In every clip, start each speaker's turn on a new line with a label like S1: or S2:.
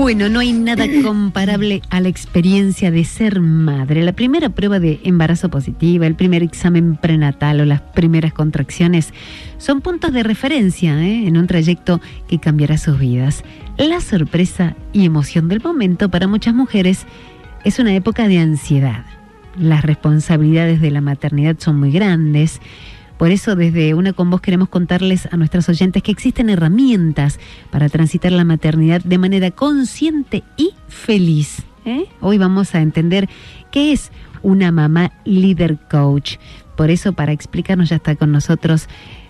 S1: Bueno, no hay nada comparable a la experiencia de ser madre. La primera prueba de embarazo positiva, el primer examen prenatal o las primeras contracciones son puntos de referencia en un trayecto que cambiará sus vidas. La sorpresa y emoción del momento para muchas mujeres es una época de ansiedad. Las responsabilidades de la maternidad son muy grandes. Por eso, desde Una con Vos queremos contarles a nuestras oyentes que existen herramientas para transitar la maternidad de manera consciente y feliz. Hoy vamos a entender qué es una mamá líder coach. Por eso, para explicarnos, ya está con nosotros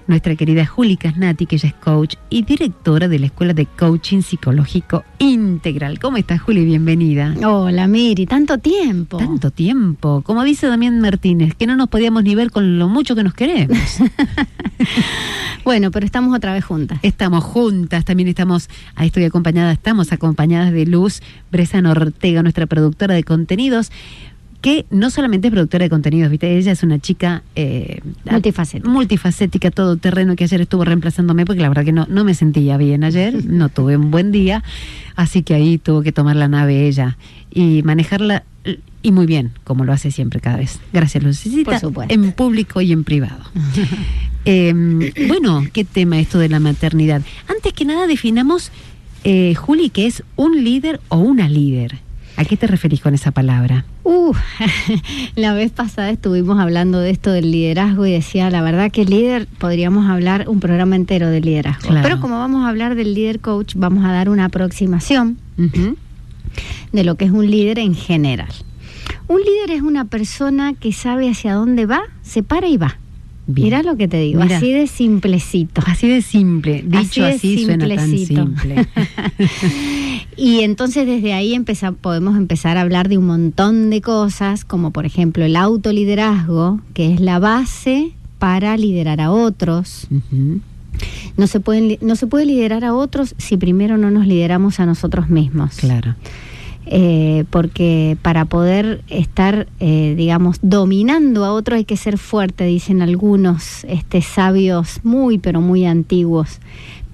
S1: nuestra querida Juli Casnati, que ella es coach y directora de la Escuela de Coaching Psicológico Integral. ¿Cómo estás, Juli? Bienvenida.
S2: Hola, Miri, tanto tiempo.
S1: Tanto tiempo. Como dice Damián Martínez, que no nos podíamos ni ver con lo mucho que nos queremos.
S2: Bueno, pero estamos otra vez juntas.
S1: Estamos juntas, también estamos acompañadas de Luz Brezano Ortega, nuestra productora de contenidos, que no solamente es productora de contenidos, ¿viste? Ella es una chica multifacética, todoterreno, que ayer estuvo reemplazándome porque la verdad que no me sentía bien ayer, no tuve un buen día, así que ahí tuvo que tomar la nave ella y manejarla, y muy bien, como lo hace siempre cada vez. Gracias, Lucicita, en público y en privado. Bueno, ¿qué tema esto de la maternidad? Antes que nada definamos, Juli, ¿qué es un líder o una líder? ¿A qué te referís con esa palabra?
S2: La vez pasada estuvimos hablando de esto del liderazgo y decía, la verdad que líder, podríamos hablar un programa entero de liderazgo. Claro. Pero como vamos a hablar del líder coach, vamos a dar una aproximación de lo que es un líder en general. Un líder es una persona que sabe hacia dónde va, se para y va. Bien. Mirá lo que te digo, así de simplecito.
S1: Así de simple, dicho así suena tan simple.
S2: Y entonces desde ahí podemos empezar a hablar de un montón de cosas, como por ejemplo el autoliderazgo, que es la base para liderar a otros. No se puede liderar a otros si primero no nos lideramos a nosotros mismos. Claro. Porque para poder estar, dominando a otro hay que ser fuerte, dicen algunos sabios pero muy antiguos.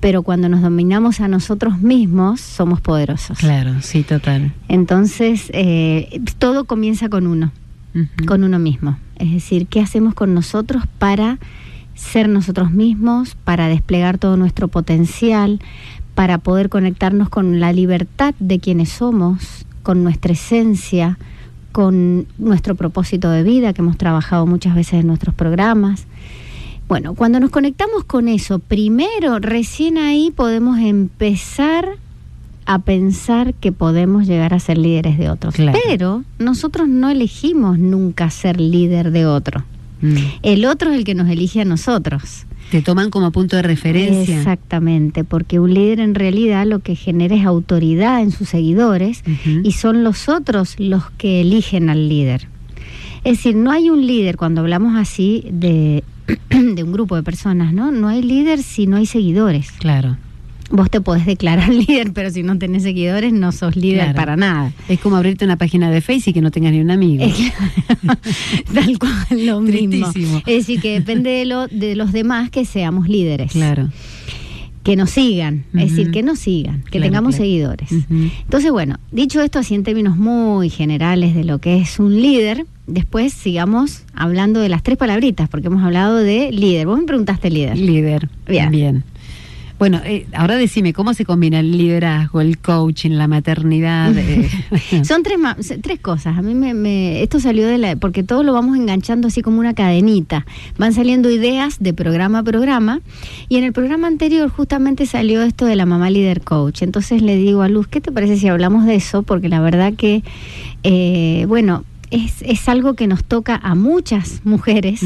S2: Pero cuando nos dominamos a nosotros mismos, somos poderosos. Claro, sí, total. Entonces, todo comienza con uno, con uno mismo. Es decir, ¿qué hacemos con nosotros para ser nosotros mismos, para desplegar todo nuestro potencial, para poder conectarnos con la libertad de quienes somos, con nuestra esencia, con nuestro propósito de vida, que hemos trabajado muchas veces en nuestros programas? Bueno, cuando nos conectamos con eso, primero, recién ahí podemos empezar a pensar que podemos llegar a ser líderes de otros. Claro. Pero nosotros no elegimos nunca ser líder de otro. El otro es el que nos elige a nosotros.
S1: Te toman como punto de referencia.
S2: Exactamente, porque un líder en realidad lo que genera es autoridad en sus seguidores y son los otros los que eligen al líder. Es decir, no hay un líder, cuando hablamos así de un grupo de personas, no hay líder si no hay seguidores. Claro. Vos te podés declarar líder, pero si no tenés seguidores no sos líder para nada.
S1: Es como abrirte una página de Facebook y que no tengas ni un amigo.
S2: Tal cual, lo mismo. Es decir, que depende de los demás que seamos líderes. Claro. Que nos sigan, es decir, que nos sigan, que tengamos seguidores. Entonces, bueno, dicho esto así en términos muy generales de lo que es un líder, después sigamos hablando de las 3 palabritas, porque hemos hablado de líder. Vos me preguntaste líder.
S1: Líder. Bien. Bueno, ahora decime, ¿cómo se combina el liderazgo, el coaching, la maternidad?
S2: Son tres cosas. A mí esto salió porque todo lo vamos enganchando así como una cadenita. Van saliendo ideas de programa a programa, y en el programa anterior justamente salió esto de la mamá líder coach. Entonces le digo a Luz, ¿qué te parece si hablamos de eso? Porque la verdad que, es algo que nos toca a muchas mujeres,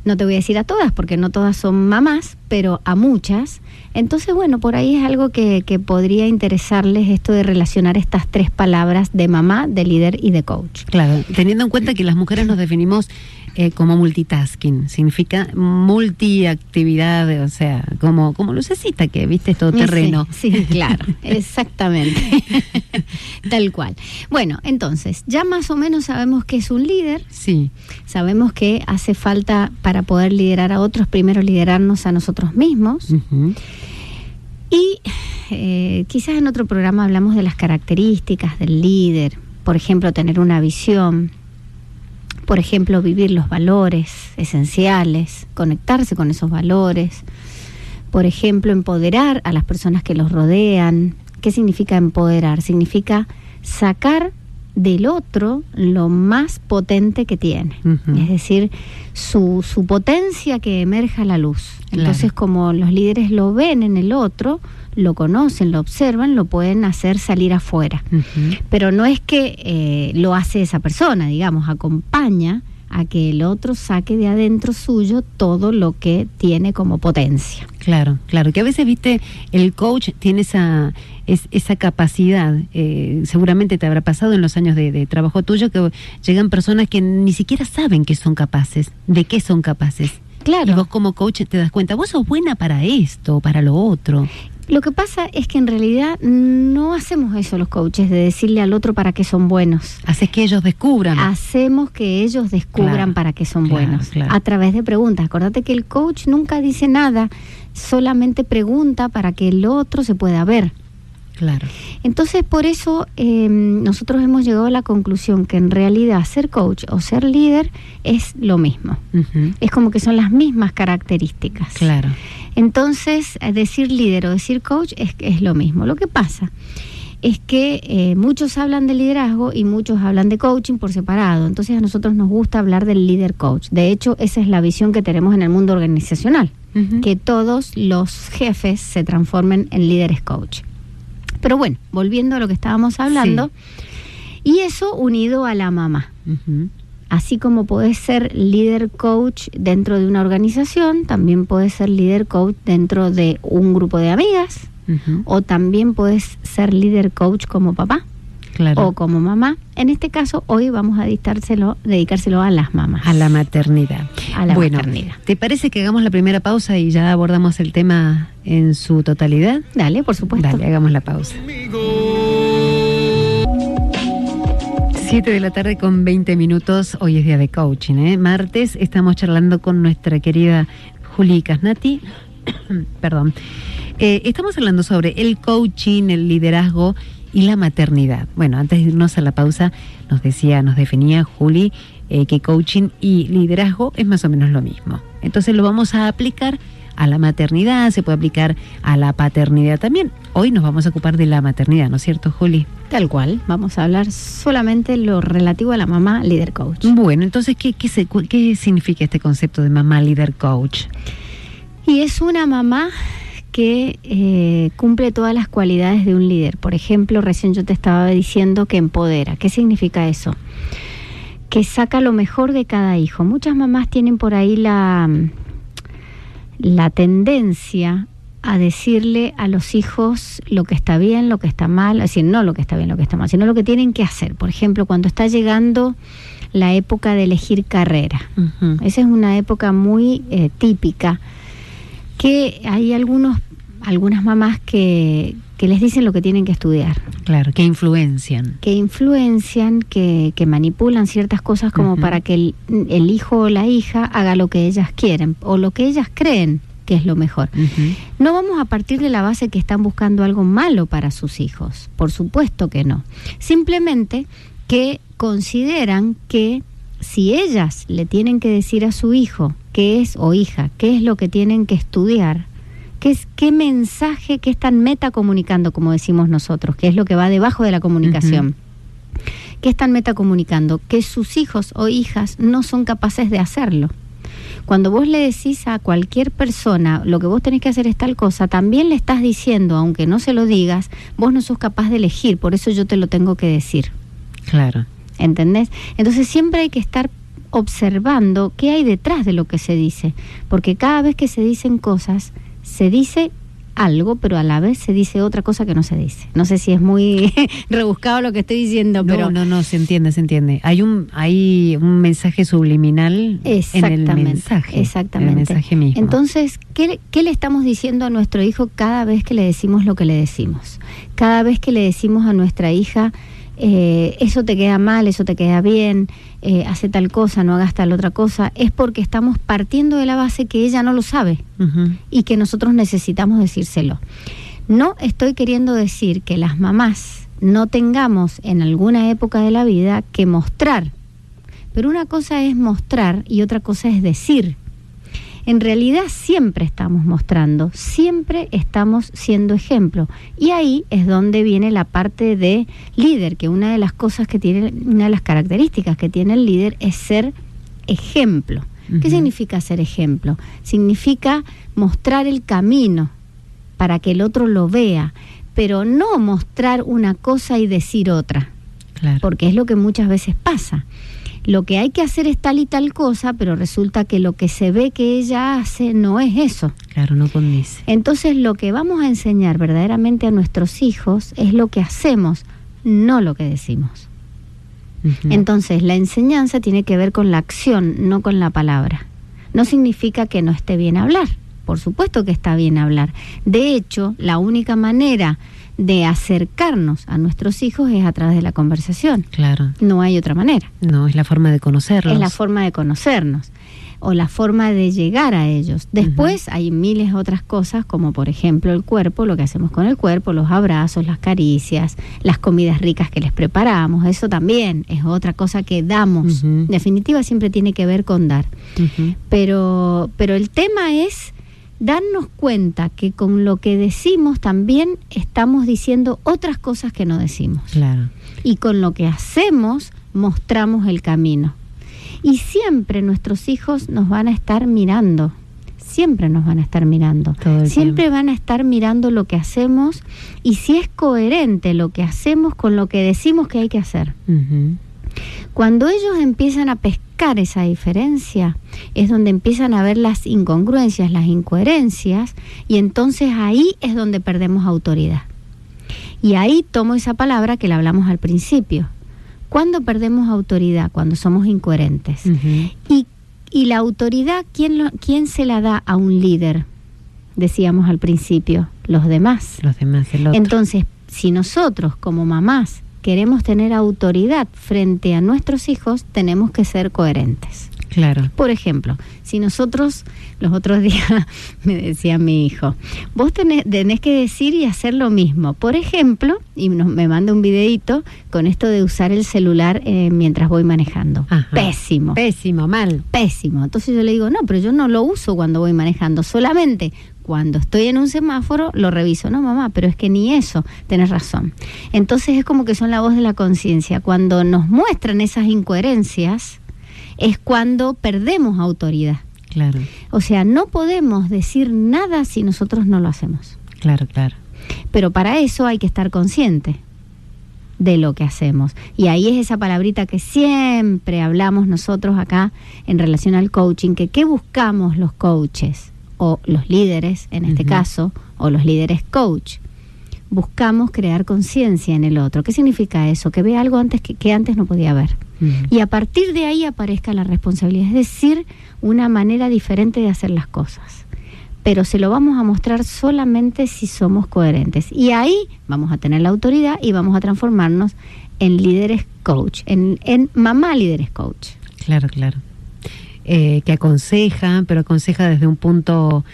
S2: no te voy a decir a todas porque no todas son mamás, pero a muchas. Entonces, bueno, por ahí es algo que podría interesarles, esto de relacionar estas 3 palabras de mamá, de líder y de coach. Claro,
S1: teniendo en cuenta que las mujeres nos definimos como multitasking, significa multiactividad, o sea, como lucecita que viste todo terreno.
S2: Sí, claro, exactamente. Tal cual. Bueno, entonces, ya más o menos sabemos que es un líder. Sí. Sabemos que hace falta, para poder liderar a otros, primero liderarnos a nosotros mismos. Y quizás en otro programa hablamos de las características del líder, por ejemplo, tener una visión, por ejemplo, vivir los valores esenciales, conectarse con esos valores, por ejemplo, empoderar a las personas que los rodean. ¿Qué significa empoderar? Significa sacar del otro lo más potente que tiene, es decir, su potencia que emerja a la luz. Entonces, como los líderes lo ven en el otro, lo conocen, lo observan, lo pueden hacer salir afuera. Pero no es que lo hace esa persona, digamos, acompaña a que el otro saque de adentro suyo todo lo que tiene como potencia.
S1: Claro, que a veces, viste, el coach tiene esa capacidad, seguramente te habrá pasado en los años de trabajo tuyo, que llegan personas que ni siquiera saben que son capaces, de qué son capaces.
S2: Claro.
S1: Y vos como coach te das cuenta, vos sos buena para esto, para lo otro.
S2: Lo que pasa es que en realidad no hacemos eso los coaches, de decirle al otro para qué son buenos.
S1: Haces que ellos descubran.
S2: Hacemos que ellos descubran para qué son buenos.
S1: Claro.
S2: A través de preguntas. Acordate que el coach nunca dice nada, solamente pregunta para que el otro se pueda ver.
S1: Claro.
S2: Entonces, por eso nosotros hemos llegado a la conclusión que en realidad ser coach o ser líder es lo mismo. Es como que son las mismas características.
S1: Claro.
S2: Entonces, decir líder o decir coach es lo mismo. Lo que pasa es que muchos hablan de liderazgo y muchos hablan de coaching por separado. Entonces, a nosotros nos gusta hablar del líder coach. De hecho, esa es la visión que tenemos en el mundo organizacional, que todos los jefes se transformen en líderes coach. Pero bueno, volviendo a lo que estábamos hablando, y eso unido a la mamá. Así como podés ser líder coach dentro de una organización, también podés ser líder coach dentro de un grupo de amigas, o también podés ser líder coach como papá, o como mamá. En este caso, hoy vamos a dedicárselo a las mamás.
S1: A la maternidad.
S2: Maternidad.
S1: ¿Te parece que hagamos la primera pausa y ya abordamos el tema en su totalidad?
S2: Dale, por supuesto.
S1: Dale, hagamos la pausa. 7 de la tarde con 20 minutos. Hoy es día de coaching, martes. Estamos charlando con nuestra querida Juli Casnati. Perdón. Estamos hablando sobre el coaching, el liderazgo y la maternidad. Bueno, antes de irnos a la pausa, nos definía Juli que coaching y liderazgo es más o menos lo mismo. Entonces lo vamos a aplicar a la maternidad, se puede aplicar a la paternidad también. Hoy nos vamos a ocupar de la maternidad, ¿no es cierto, Juli?
S2: Tal cual, vamos a hablar solamente lo relativo a la mamá líder coach.
S1: Bueno, entonces, ¿qué significa este concepto de mamá líder coach?
S2: Y es una mamá que cumple todas las cualidades de un líder. Por ejemplo, recién yo te estaba diciendo que empodera. ¿Qué significa eso? Que saca lo mejor de cada hijo. Muchas mamás tienen por ahí la tendencia a decirle a los hijos lo que está bien, lo que está mal, es decir, no lo que está bien, lo que está mal, sino lo que tienen que hacer. Por ejemplo, cuando está llegando la época de elegir carrera. Esa es una época muy típica, que hay algunas mamás que les dicen lo que tienen que estudiar.
S1: Claro, que influencian.
S2: Que manipulan ciertas cosas como para que el hijo o la hija haga lo que ellas quieren o lo que ellas creen que es lo mejor. No vamos a partir de la base que están buscando algo malo para sus hijos. Por supuesto que no. Simplemente que consideran que si ellas le tienen que decir a su hijo qué es o hija, qué es lo que tienen que estudiar, qué mensaje, qué están metacomunicando, como decimos nosotros, que es lo que va debajo de la comunicación. ¿Qué están metacomunicando? Que sus hijos o hijas no son capaces de hacerlo. Cuando vos le decís a cualquier persona lo que vos tenés que hacer es tal cosa, también le estás diciendo, aunque no se lo digas, vos no sos capaz de elegir, por eso yo te lo tengo que decir.
S1: Claro.
S2: ¿Entendés? Entonces siempre hay que estar observando qué hay detrás de lo que se dice, porque cada vez que se dicen cosas, se dice algo, pero a la vez se dice otra cosa que no se dice. No sé si es muy rebuscado lo que estoy diciendo, pero...
S1: No, se entiende. Hay un mensaje subliminal en el mensaje.
S2: Exactamente.
S1: En el mensaje mismo.
S2: Entonces, ¿qué le estamos diciendo a nuestro hijo cada vez que le decimos lo que le decimos? Cada vez que le decimos a nuestra hija, eso te queda mal, eso te queda bien, hace tal cosa, no hagas tal otra cosa, es porque estamos partiendo de la base que ella no lo sabe y que nosotros necesitamos decírselo. No estoy queriendo decir que las mamás no tengamos en alguna época de la vida que mostrar, pero una cosa es mostrar y otra cosa es decir. En realidad siempre estamos mostrando, siempre estamos siendo ejemplo. Y ahí es donde viene la parte de líder, que una de las cosas que tiene, una de las características que tiene el líder es ser ejemplo. ¿Qué significa ser ejemplo? Significa mostrar el camino para que el otro lo vea, pero no mostrar una cosa y decir otra. Claro. Porque es lo que muchas veces pasa. Lo que hay que hacer es tal y tal cosa, pero resulta que lo que se ve que ella hace no es eso.
S1: Claro, no condice.
S2: Entonces lo que vamos a enseñar verdaderamente a nuestros hijos es lo que hacemos, no lo que decimos. Entonces la enseñanza tiene que ver con la acción, no con la palabra. No significa que no esté bien hablar. Por supuesto que está bien hablar. De hecho, la única manera de acercarnos a nuestros hijos es a través de la conversación.
S1: Claro.
S2: No hay otra manera.
S1: No, es la forma de conocerlos.
S2: Es la forma de conocernos o la forma de llegar a ellos. Después hay miles de otras cosas, como por ejemplo el cuerpo, lo que hacemos con el cuerpo, los abrazos, las caricias, las comidas ricas que les preparamos. Eso también es otra cosa que damos. En definitiva, siempre tiene que ver con dar. Pero el tema es darnos cuenta que con lo que decimos también estamos diciendo otras cosas que no decimos. Claro. Y con lo que hacemos mostramos el camino. Y siempre nuestros hijos nos van a estar mirando. Siempre nos van a estar mirando. Siempre van a estar mirando lo que hacemos y si es coherente lo que hacemos con lo que decimos que hay que hacer. Cuando ellos empiezan a pescar esa diferencia, es donde empiezan a ver las incongruencias, las incoherencias, y entonces ahí es donde perdemos autoridad. Y ahí tomo esa palabra que la hablamos al principio. ¿Cuándo perdemos autoridad? Cuando somos incoherentes. Y la autoridad, ¿quién se la da a un líder? Decíamos al principio, los demás.
S1: Los demás, el otro.
S2: Entonces, si nosotros como mamás queremos tener autoridad frente a nuestros hijos, tenemos que ser coherentes.
S1: Claro.
S2: Por ejemplo, si nosotros, los otros días me decía mi hijo, vos tenés que decir y hacer lo mismo. Por ejemplo, y me manda un videíto con esto de usar el celular mientras voy manejando. Ajá. Pésimo.
S1: Pésimo, mal.
S2: Pésimo. Entonces yo le digo, no, pero yo no lo uso cuando voy manejando, solamente cuando estoy en un semáforo lo reviso. No, mamá, pero es que ni eso, tenés razón. Entonces es como que son la voz de la conciencia. Cuando nos muestran esas incoherencias es cuando perdemos autoridad.
S1: Claro. O
S2: sea, no podemos decir nada si nosotros no lo hacemos.
S1: Claro, claro.
S2: Pero para eso hay que estar consciente de lo que hacemos. Y ahí es esa palabrita que siempre hablamos nosotros acá en relación al coaching, que ¿qué buscamos los coaches? O los líderes, en este caso, o los líderes coach. Buscamos crear conciencia en el otro. ¿Qué significa eso? Que vea algo antes que antes no podía ver. Y a partir de ahí aparezca la responsabilidad, es decir, una manera diferente de hacer las cosas. Pero se lo vamos a mostrar solamente si somos coherentes. Y ahí vamos a tener la autoridad y vamos a transformarnos en líderes coach, en mamá líderes coach.
S1: Claro, claro. Que aconseja, pero aconseja desde un punto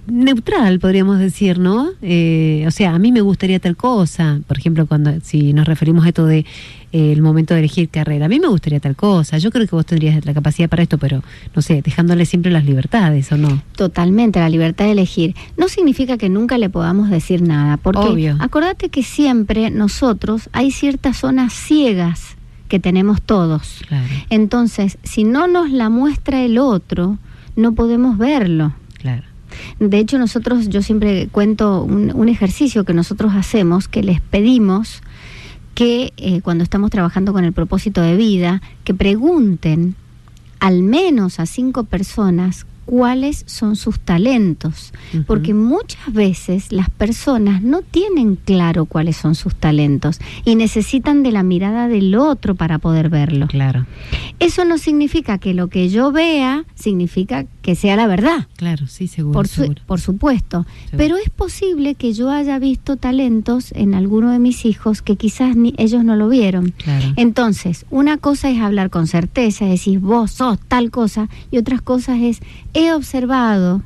S1: neutral, podríamos decir, ¿no? O sea, a mí me gustaría tal cosa, por ejemplo, si nos referimos a esto de el momento de elegir carrera, a mí me gustaría tal cosa, yo creo que vos tendrías la capacidad para esto, pero no sé, dejándole siempre las libertades, ¿o no?
S2: Totalmente, la libertad de elegir. No significa que nunca le podamos decir nada, porque obvio. Acordate que siempre nosotros hay ciertas zonas ciegas que tenemos todos.
S1: Claro.
S2: Entonces, si no nos la muestra el otro, no podemos verlo.
S1: Claro.
S2: De hecho, yo siempre cuento un ejercicio que nosotros hacemos, que les pedimos que cuando estamos trabajando con el propósito de vida, que pregunten al menos a 5 personas cuáles son sus talentos, porque muchas veces las personas no tienen claro cuáles son sus talentos y necesitan de la mirada del otro para poder verlo.
S1: Claro.
S2: Eso no significa que lo que yo vea significa que sea la verdad.
S1: Claro, sí, seguro.
S2: Por supuesto. Seguro. Pero es posible que yo haya visto talentos en alguno de mis hijos que quizás ellos no lo vieron.
S1: Claro.
S2: Entonces, una cosa es hablar con certeza, decir vos sos tal cosa, y otras cosas es he observado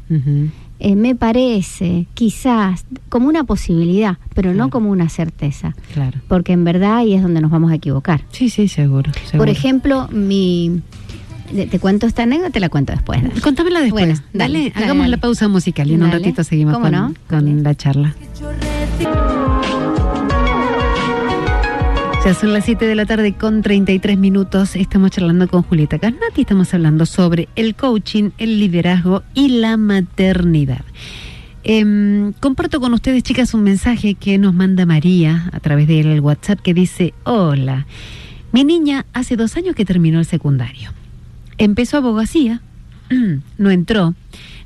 S2: me parece, quizás, como una posibilidad, pero no como una certeza.
S1: Claro.
S2: Porque en verdad ahí es donde nos vamos a equivocar.
S1: Sí, seguro.
S2: Por ejemplo, ¿te cuento esta anécdota o te la cuento después? Dale.
S1: Contámela después.
S2: Bueno,
S1: dale, hagamos la pausa musical y en un ratito seguimos con la charla. Ya son las 7 de la tarde con 33 minutos. Estamos charlando con Julieta Casnati. Estamos hablando sobre el coaching, el liderazgo y la maternidad. Comparto con ustedes, chicas, un mensaje que nos manda María a través del WhatsApp que dice: hola, mi niña hace 2 años que terminó el secundario. Empezó abogacía, no entró.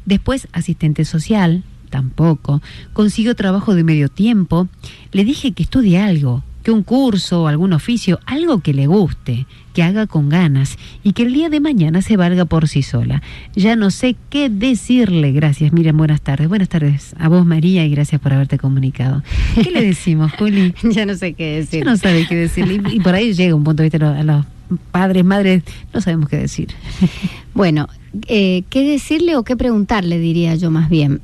S1: Después asistente social, tampoco. Consiguió trabajo de medio tiempo. Le dije que estudie algo, que un curso o algún oficio, algo que le guste, que haga con ganas y que el día de mañana se valga por sí sola. Ya no sé qué decirle. Gracias. Miren, buenas tardes. Buenas tardes a vos, María, y gracias por haberte comunicado. ¿Qué le decimos, Juli?
S2: Ya no sé qué decir.
S1: Ya no sabe qué decirle. Y por ahí llega un punto, ¿viste? A los padres, madres, no sabemos qué decir.
S2: Bueno, ¿qué decirle o qué preguntarle, diría yo más bien?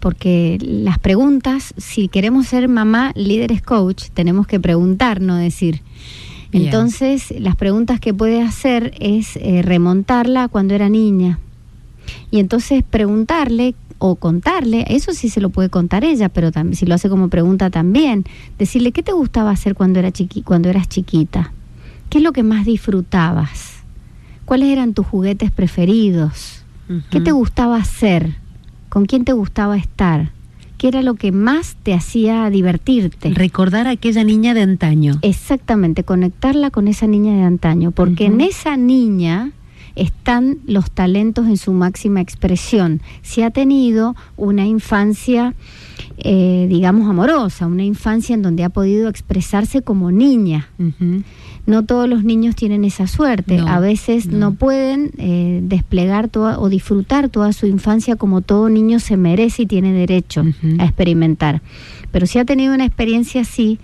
S2: Porque las preguntas, si queremos ser mamá, líderes coach, tenemos que preguntar, no decir. Bien. Entonces, las preguntas que puede hacer es remontarla a cuando era niña. Y entonces preguntarle o contarle, eso sí se lo puede contar ella, pero también, si lo hace como pregunta también, decirle, ¿qué te gustaba hacer cuando eras chiquita? ¿Qué es lo que más disfrutabas? ¿Cuáles eran tus juguetes preferidos? Uh-huh. ¿Qué te gustaba hacer? ¿Con quién te gustaba estar? ¿Qué era lo que más te hacía divertirte?
S1: Recordar a aquella niña de antaño.
S2: Exactamente, conectarla con esa niña de antaño, porque en esa niña están los talentos en su máxima expresión. Si ha tenido una infancia, digamos, amorosa, una infancia en donde ha podido expresarse como niña. No todos los niños tienen esa suerte. A veces no pueden desplegar toda o disfrutar toda su infancia como todo niño se merece y tiene derecho a experimentar. Pero si ha tenido una experiencia así,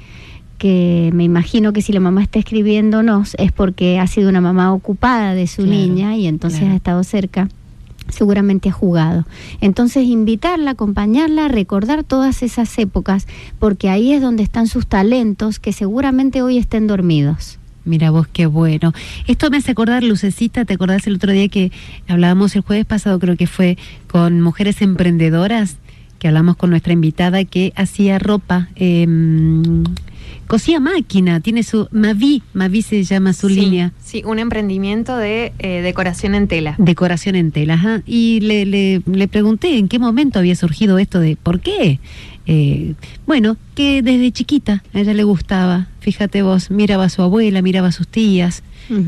S2: que me imagino que si la mamá está escribiéndonos es porque ha sido una mamá ocupada de su niña y entonces ha estado cerca, seguramente ha jugado. Entonces invitarla, acompañarla, recordar todas esas épocas, porque ahí es donde están sus talentos que seguramente hoy estén dormidos.
S1: Mira vos, qué bueno. Esto me hace acordar, Lucecita, ¿te acordás el otro día que hablábamos el jueves pasado, creo que fue, con mujeres emprendedoras, que hablamos con nuestra invitada que hacía ropa, cosía máquina, tiene su Mavi se llama su línea.
S3: Sí, un emprendimiento de decoración en tela.
S1: Decoración en tela, ajá. Y le pregunté en qué momento había surgido esto de ¿por qué? Bueno, que desde chiquita a ella le gustaba, fíjate vos, miraba a su abuela, miraba a sus tías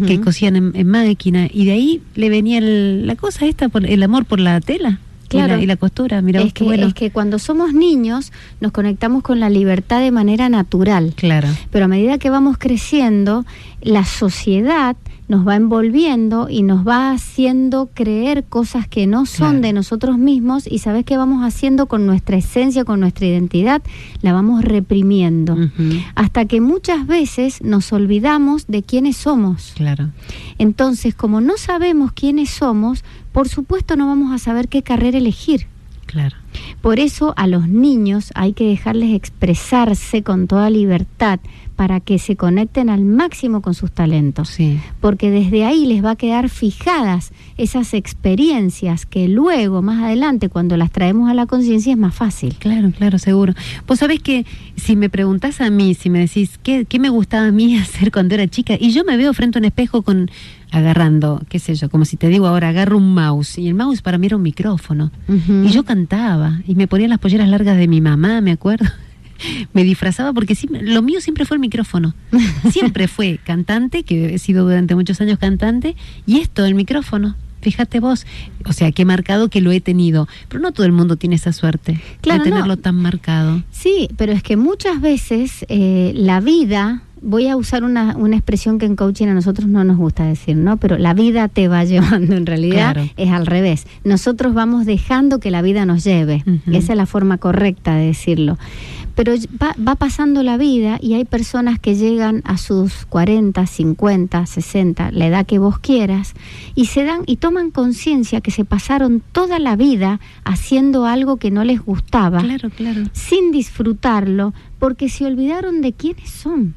S1: que cosían en máquina, y de ahí le venía la cosa esta, el amor por la tela. Claro. Y la costura, mira,
S2: es que cuando somos niños nos conectamos con la libertad de manera natural.
S1: Claro.
S2: Pero a medida que vamos creciendo, la sociedad nos va envolviendo y nos va haciendo creer cosas que no son de nosotros mismos, y ¿sabes qué vamos haciendo con nuestra esencia, con nuestra identidad? La vamos reprimiendo. Hasta que muchas veces nos olvidamos de quiénes somos.
S1: Claro.
S2: Entonces, como no sabemos quiénes somos, por supuesto no vamos a saber qué carrera elegir.
S1: Claro.
S2: Por eso a los niños hay que dejarles expresarse con toda libertad para que se conecten al máximo con sus talentos.
S1: Sí.
S2: Porque desde ahí les va a quedar fijadas esas experiencias que luego, más adelante, cuando las traemos a la conciencia, es más fácil.
S1: Claro, seguro. Vos sabés que si me preguntás a mí, si me decís ¿qué me gustaba a mí hacer cuando era chica? Y yo me veo frente a un espejo agarrando, qué sé yo, como si te digo ahora, agarro un mouse, y el mouse para mí era un micrófono, y yo cantaba, y me ponía las polleras largas de mi mamá, me acuerdo, me disfrazaba, porque lo mío siempre fue el micrófono, siempre fue cantante, que he sido durante muchos años cantante, y esto, el micrófono. Fíjate vos, o sea, qué marcado que lo he tenido, pero no todo el mundo tiene esa suerte de tenerlo tan marcado.
S2: Sí, pero es que muchas veces la vida voy a usar una expresión que en coaching a nosotros no nos gusta decir, ¿no? Pero la vida te va llevando, en realidad es al revés. Nosotros vamos dejando que la vida nos lleve. Esa es la forma correcta de decirlo. Pero va pasando la vida y hay personas que llegan a sus 40, 50, 60, la edad que vos quieras, y toman conciencia que se pasaron toda la vida haciendo algo que no les gustaba,
S1: claro.
S2: sin disfrutarlo, porque se olvidaron de quiénes son.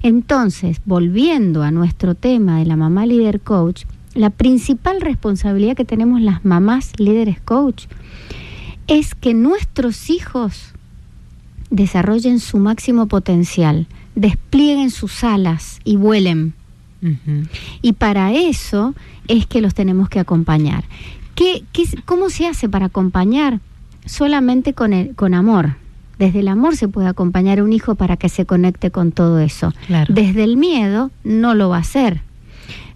S2: Entonces, volviendo a nuestro tema de la mamá líder coach, la principal responsabilidad que tenemos las mamás líderes coach es que nuestros hijos desarrollen su máximo potencial, desplieguen sus alas y vuelen. Y para eso es que los tenemos que acompañar. ¿Cómo se hace para acompañar? Solamente con amor. Desde el amor se puede acompañar a un hijo para que se conecte con todo eso.
S1: Claro.
S2: Desde el miedo no lo va a hacer.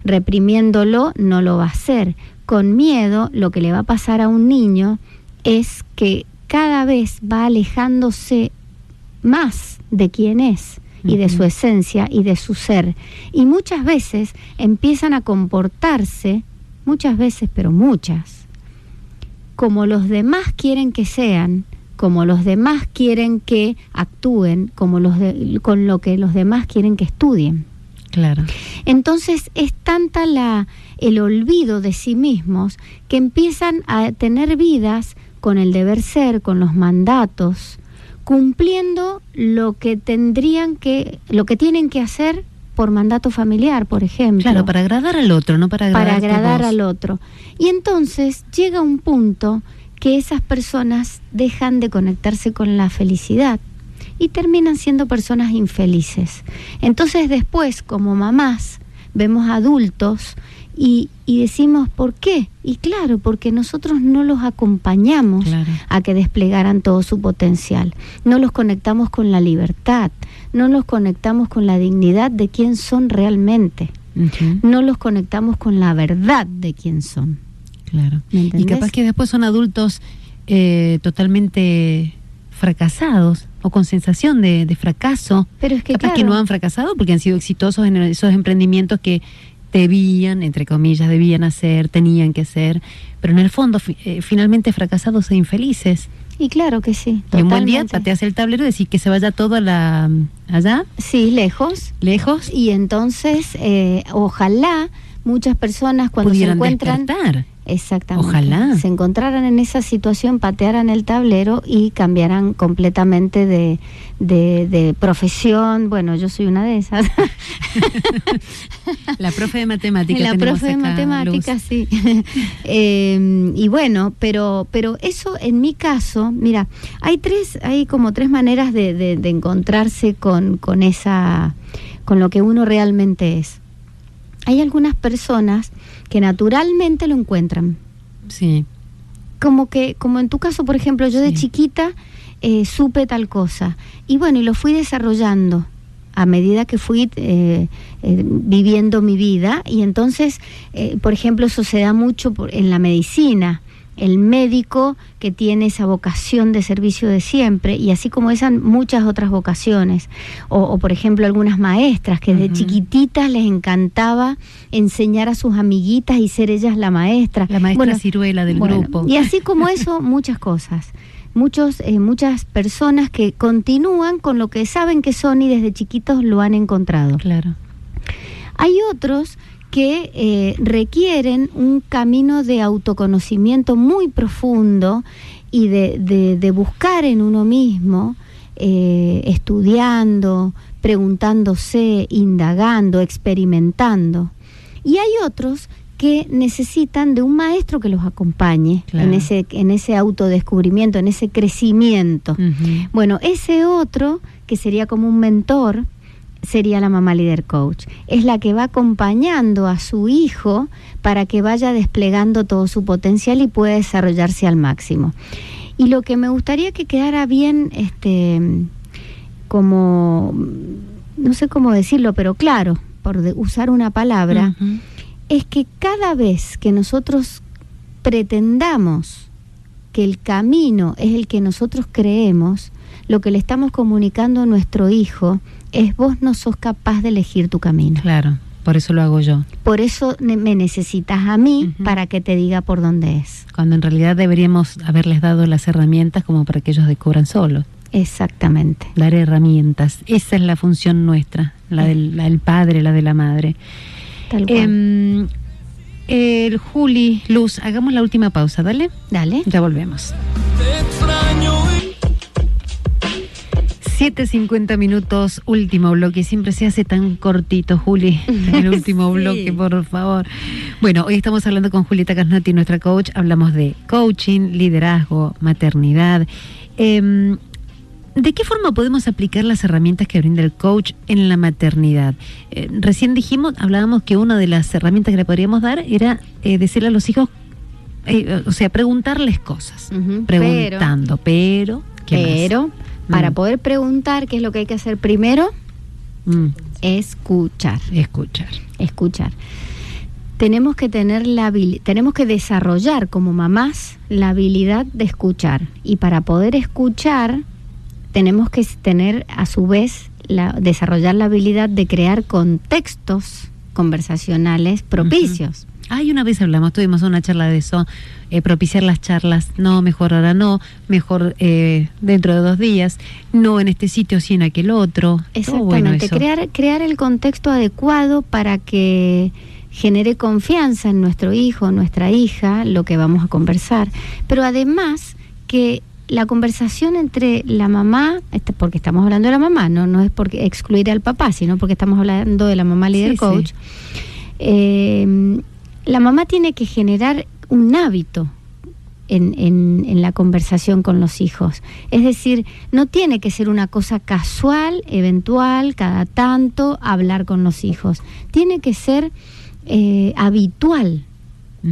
S2: Reprimiéndolo no lo va a hacer. Con miedo lo que le va a pasar a un niño es que cada vez va alejándose más de quién es y de su esencia y de su ser. Y muchas veces empiezan a comportarse, muchas veces, pero muchas, como los demás quieren que sean, como los demás quieren que actúen, con lo que los demás quieren que estudien.
S1: Claro.
S2: Entonces es tanta el olvido de sí mismos que empiezan a tener vidas con el deber ser, con los mandatos, cumpliendo lo que tienen que hacer por mandato familiar, por ejemplo.
S1: Claro, para agradar al otro, no para
S2: agradar al otro. Y entonces llega un punto que esas personas dejan de conectarse con la felicidad y terminan siendo personas infelices. Entonces después, como mamás, vemos adultos y decimos, ¿por qué? Y claro, porque nosotros no los acompañamos a que desplegaran todo su potencial. No los conectamos con la libertad, no los conectamos con la dignidad de quién son realmente. No los conectamos con la verdad de quién son.
S1: Claro.
S2: ¿Me entendés?
S1: Y capaz que después son adultos totalmente fracasados o con sensación de fracaso.
S2: Pero es que
S1: capaz que no han fracasado porque han sido exitosos en esos emprendimientos que debían, entre comillas, tenían que hacer, pero en el fondo finalmente fracasados e infelices.
S2: Y claro que sí,
S1: totalmente. Y un buen día pateas el tablero y decís que se vaya todo allá.
S2: Sí, lejos. Y entonces, ojalá muchas personas cuando se encuentran...
S1: despertar.
S2: Exactamente.
S1: Ojalá.
S2: Se encontraran en esa situación, patearan el tablero y cambiaran completamente de profesión. Bueno, yo soy una de esas.
S1: La profe de matemáticas.
S2: La profe de matemáticas, sí. Y bueno, pero eso en mi caso, mira, hay como tres maneras de encontrarse con lo que uno realmente es. Hay algunas personas que naturalmente lo encuentran.
S1: Sí.
S2: Como en tu caso, por ejemplo, yo de chiquita supe tal cosa. Y bueno, y lo fui desarrollando a medida que fui viviendo mi vida. Y entonces, por ejemplo, eso se da mucho en la medicina. El médico que tiene esa vocación de servicio de siempre, y así como esas muchas otras vocaciones, o por ejemplo algunas maestras que de chiquititas les encantaba enseñar a sus amiguitas y ser ellas la maestra
S1: ciruela del grupo.
S2: Y así como eso, muchas cosas. Muchas personas que continúan con lo que saben que son y desde chiquitos lo han encontrado.
S1: Claro.
S2: Hay otros que requieren un camino de autoconocimiento muy profundo y de buscar en uno mismo, estudiando, preguntándose, indagando, experimentando. Y hay otros que necesitan de un maestro que los acompañe en ese autodescubrimiento, en ese crecimiento. Bueno, ese otro, que sería como un mentor, sería la mamá líder coach. Es la que va acompañando a su hijo para que vaya desplegando todo su potencial y pueda desarrollarse al máximo. Y lo que me gustaría que quedara bien, como, no sé cómo decirlo, pero claro, por usar una palabra, es que cada vez que nosotros pretendamos que el camino es el que nosotros creemos, lo que le estamos comunicando a nuestro hijo es vos no sos capaz de elegir tu camino.
S1: Claro, por eso lo hago yo.
S2: Por eso me necesitas a mí para que te diga por dónde es.
S1: Cuando en realidad deberíamos haberles dado las herramientas como para que ellos descubran solos.
S2: Exactamente.
S1: Dar herramientas. Esa es la función nuestra, la del padre, la de la madre.
S2: Tal cual.
S1: Juli, Luz, hagamos la última pausa, dale.
S2: Dale.
S1: Ya volvemos. 7:50 minutos, último bloque. Siempre se hace tan cortito, Juli, el último
S2: Sí.
S1: bloque, por favor. Bueno, hoy estamos hablando con Julieta Casnotti, nuestra coach. Hablamos de coaching, liderazgo, maternidad. ¿De qué forma podemos aplicar las herramientas que brinda el coach en la maternidad? Recién hablábamos que una de las herramientas que le podríamos dar era decirle a los hijos, o sea, preguntarles cosas. Preguntando, pero ¿qué más?
S2: Para poder preguntar, ¿qué es lo que hay que hacer primero? Escuchar. Tenemos que tenemos que desarrollar como mamás la habilidad de escuchar. Y para poder escuchar, tenemos que tener a su vez desarrollar la habilidad de crear contextos conversacionales propicios.
S1: Una vez tuvimos una charla de eso, propiciar las charlas, no, mejor ahora no, mejor dentro de 2 días, no en este sitio, sí en aquel otro.
S2: Exactamente, crear el contexto adecuado para que genere confianza en nuestro hijo, nuestra hija, lo que vamos a conversar, pero además que la conversación entre la mamá, porque estamos hablando de la mamá, no es porque excluir al papá, sino porque estamos hablando de la mamá líder coach. La mamá tiene que generar un hábito en la conversación con los hijos. Es decir, no tiene que ser una cosa casual, eventual, cada tanto hablar con los hijos. Tiene que ser habitual.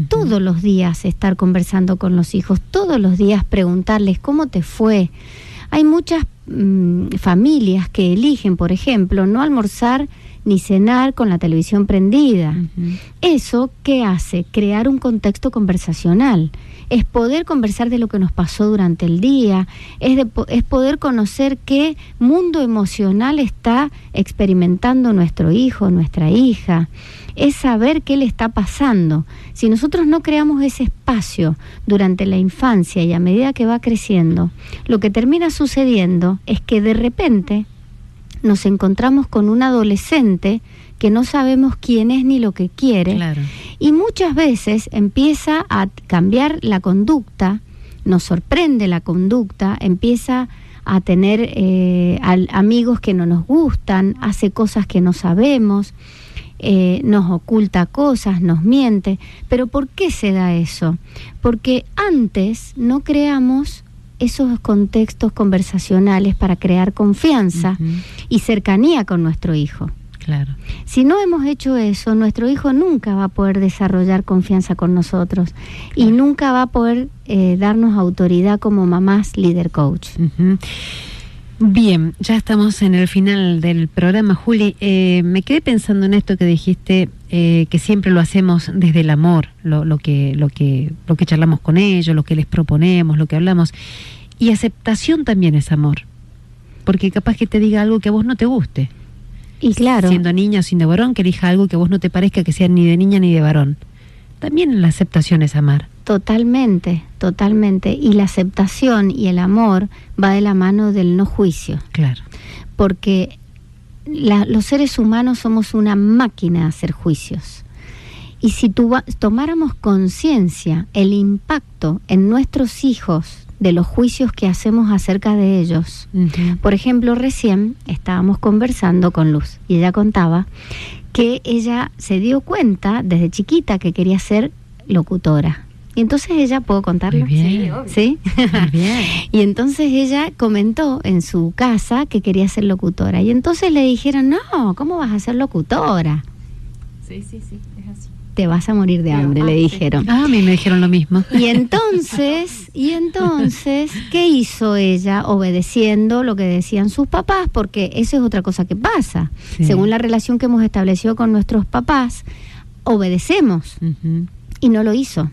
S2: Todos los días estar conversando con los hijos, todos los días preguntarles cómo te fue. Hay muchas familias que eligen, por ejemplo, no almorzar ni cenar con la televisión prendida. Eso, ¿qué hace? Crear un contexto conversacional. Es poder conversar de lo que nos pasó durante el día, es poder conocer qué mundo emocional está experimentando nuestro hijo, nuestra hija. Es saber qué le está pasando. Si nosotros no creamos ese espacio durante la infancia y a medida que va creciendo, lo que termina sucediendo es que de repente nos encontramos con un adolescente que no sabemos quién es ni lo que quiere. Claro. Y muchas veces empieza a cambiar la conducta, nos sorprende la conducta, empieza a tener amigos que no nos gustan, hace cosas que no sabemos, nos oculta cosas, nos miente. ¿Pero por qué se da eso? Porque antes no creamos esos contextos conversacionales para crear confianza y cercanía con nuestro hijo.
S1: Claro. Si
S2: no hemos hecho eso, nuestro hijo nunca va a poder desarrollar confianza con nosotros y nunca va a poder darnos autoridad como mamás líder coach.
S1: Bien, ya estamos en el final del programa, Juli. Me quedé pensando en esto que dijiste, que siempre lo hacemos desde el amor, lo que charlamos con ellos, lo que les proponemos, lo que hablamos. Y aceptación también es amor, porque capaz que te diga algo que a vos no te guste.
S2: Y claro,
S1: siendo niña o siendo varón, que elija algo que a vos no te parezca que sea ni de niña ni de varón. También la aceptación es amar.
S2: Totalmente, totalmente. Y la aceptación y el amor va de la mano del no juicio.
S1: Claro.
S2: Porque los seres humanos somos una máquina de hacer juicios. Y si tomáramos conciencia el impacto en nuestros hijos de los juicios que hacemos acerca de ellos. Por ejemplo, recién estábamos conversando con Luz y ella contaba que ella se dio cuenta desde chiquita que quería ser locutora. Y entonces ella, ¿puedo contarlo?
S1: Muy bien.
S2: ¿Sí?
S1: Muy bien.
S2: Y entonces ella comentó en su casa que quería ser locutora. Y entonces le dijeron, no, ¿cómo vas a ser locutora?
S3: Sí, es así.
S2: Te vas a morir de hambre, le dijeron.
S1: A mí me dijeron lo mismo.
S2: Y entonces, ¿qué hizo ella? Obedeciendo lo que decían sus papás, porque eso es otra cosa que pasa. Sí. Según la relación que hemos establecido con nuestros papás, obedecemos. Y no lo hizo.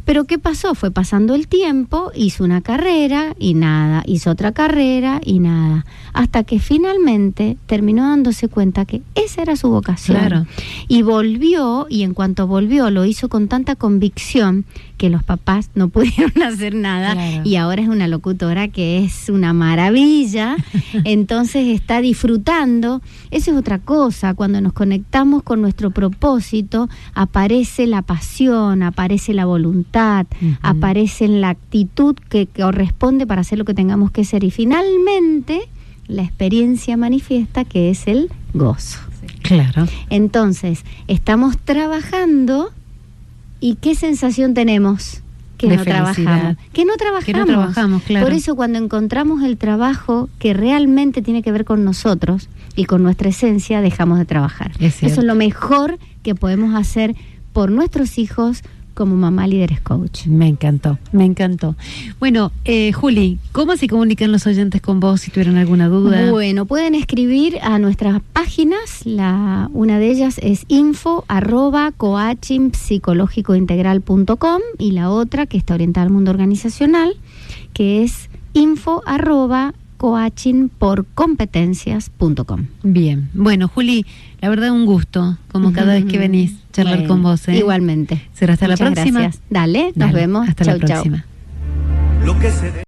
S2: Pero ¿qué pasó? Fue pasando el tiempo, hizo una carrera y nada, hizo otra carrera y nada, hasta que finalmente terminó dándose cuenta que esa era su vocación.
S1: Claro.
S2: Y volvió, y en cuanto volvió lo hizo con tanta convicción que los papás no pudieron hacer nada.
S1: Claro.
S2: Y ahora es una locutora que es una maravilla, entonces está disfrutando. Eso es otra cosa, cuando nos conectamos con nuestro propósito, aparece la pasión, aparece la voluntad, aparece la actitud que corresponde para hacer lo que tengamos que hacer, y finalmente la experiencia manifiesta, que es el gozo.
S1: Claro.
S2: Entonces, estamos trabajando, ¿y qué sensación tenemos? Que
S1: De
S2: no
S1: felicidad.
S2: trabajamos. Que no trabajamos.
S1: Que no trabajamos, claro.
S2: Por eso cuando encontramos el trabajo que realmente tiene que ver con nosotros y con nuestra esencia, dejamos de trabajar.
S1: Es cierto.
S2: Eso es lo mejor que podemos hacer por nuestros hijos como Mamá Líderes Coach.
S1: Me encantó, me encantó. Bueno, Juli, ¿cómo se comunican los oyentes con vos si tuvieron alguna duda?
S2: Bueno, pueden escribir a nuestras páginas. Una de ellas es info@coachingpsicológicointegral.com, y la otra, que está orientada al mundo organizacional, que es info@coachingporcompetencias.com.
S1: Bien. Bueno, Juli, la verdad un gusto, como cada vez que venís, charlar
S2: Bueno,
S1: con vos.
S2: Igualmente.
S1: Será hasta
S2: Muchas
S1: la próxima.
S2: Gracias. Dale, nos
S1: Dale,
S2: vemos.
S1: Hasta
S2: Chau,
S1: la
S2: chau.
S1: próxima.
S4: Lo que se